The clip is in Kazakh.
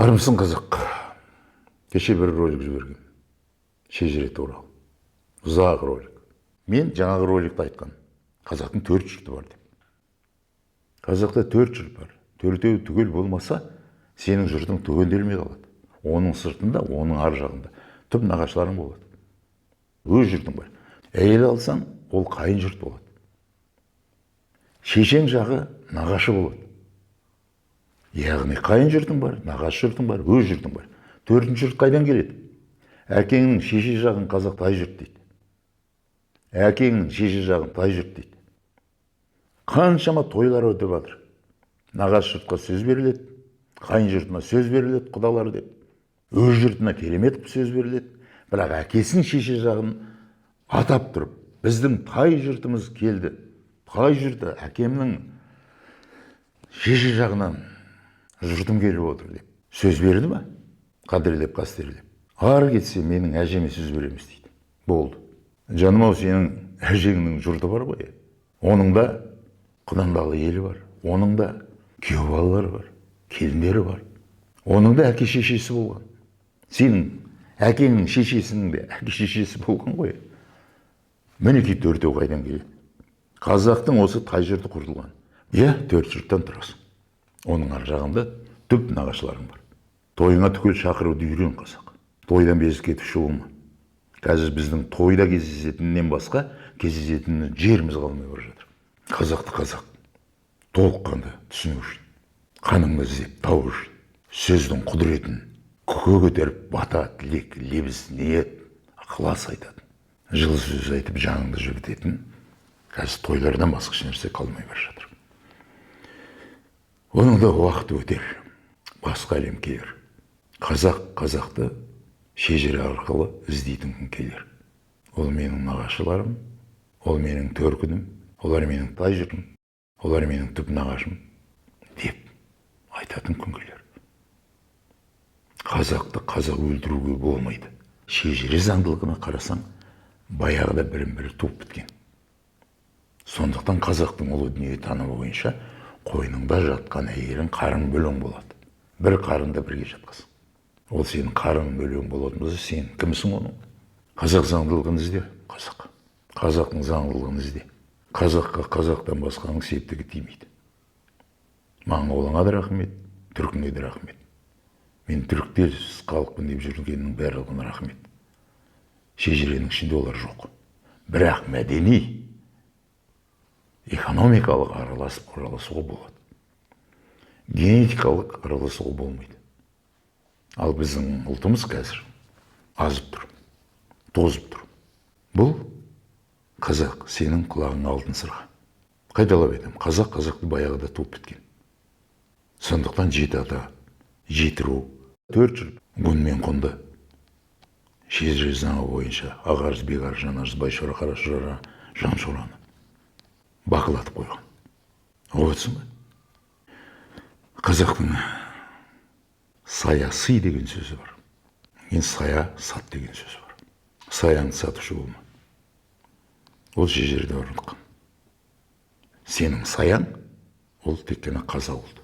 Армысың қызық. Кеше бір ролик жіберген. Шежіре туралы. Ұзақ ролик. Мен жаңағы роликті айтқан. Қазақтың 4 жұрты бар деп. Қазақта 4 жұрт бар. 4-еуі түгел болмаса, сенің жұртың түгелделмей қалады. Оның сыртында, оның ар жағында түп нағашыларың болады. Өз жұртың бар. Әйел алсаң, ол қайын жұрт болады. Шешең жағы нағашы болады. Яғни қайын жұртың бар, нағашы жұртың бар, өз жұртың бар. 4-ші жұрт қайдан келеді? Әкеңнің шеше жағын қазақ тай жұрт дейді. Әкеңнің шеше жағын тай жұрт дейді. Қаншама тойлар өтіп жатыр. Нағашы жұртқа сөз беріледі, қайын жұртына сөз беріледі, құдалар деп. Өз жұртына керемет сөз беріледі. Бірақ әкесінің шеше жағын атап тұрып, біздің тай жұртымыз келді. Тай жұрты әкемнің шеше жағынан жұртым келіп отыр деп. Сөз берді ма? Қадірлеп, қастерлеп. Ары кетсе менің әжеме сөз береміз дейді. Болды. Жаным-ау, сенің әжеңнің жұрты бар ғой. Оның да құнанбалы елі бар. Оның да күйеу балалары бар, келіндері бар. Оның да әке шешесі болған. Сенің әкеңнің шешесінің де әке шешесі болған ғой. Мінекей 4-еу қайдан келеді? Қазақтың осы тай жұрты құрылған. 4 жұрттан тұрасың. Оның ар жағында түп нағашыларың бар. Тойыңа түгел шақыруды үйрен қазақ. Тойдан безіп кетуші болма. Қазір біздің тойда кездесетіннен басқа кездесетін жеріміз қалмай бара жатыр. Қазақты қазақ толыққанды түсіну үшін, қаныңды іздеп тауып үшін, сөздің құдіретін көкке көтеріп бата, тілек, лебіз, ниет, ықылас айтатын, жылы сөз айтып жаныңды жібітетін қазір тойлардан басқа нәрсе қалмай бара жатыр. Оның да уақыты өтер, басқа әлем келер. Қазақ қазақты шежіре арқылы іздейтін күн келер. Ол менің нағашыларым, ол менің төркінім, олар менің тай жұртым, олар менің түп нағашым деп айтатын күн келер. Қазақты қазақ өлтіруге болмайды. Шежіре заңдылығына қарасаң, баяғыда бірін-бірі туып біткен. Сондықтан қазақтың ұлы дүние танымы бойынша қойныңда жатқан әйелің қарын бөлең болады. Бір қарында бірге жатқасың. Ол сенің қарын бөлең болатын болса, сен кімсің оның? Қазақ заңдылығын ізде, қазақ. Қазақтың заңдылығын ізде. Қазаққа қазақтан басқаның септігі тимейді. Моңғолыңа да рахмет, түркіңе де рахмет. Мен түріктес халықпын деп жүргеннің барлығына рахмет. Шежіренің ішінде олар жоқ. Бірақ мәдени, экономикалық араласуға болады. Генетикалық араласуға болмайды. Ал біздің ұлтымыз қазір азып тұр, тозып тұр. Бұл қазақ сенің құлағың алтын сырға. Қайталап айтамын, қазақ қазақты баяғыда туып біткен. Сондықтан 7 ата, 7 ру, 4 жұрт гүнмен құнды. Шежіре заңы бойынша ағарыз, бегарыз, жанарыз, байшора, қарашора, жаншораны бақылатып қойған. Отырсың ба? Қазақтың саяси деген сөзі бар. Сая сат деген сөзі бар. Саяңды сатушы болма. Ол шежіреде орныққан. Сенің саяң ол тек қана қазақ ұлты.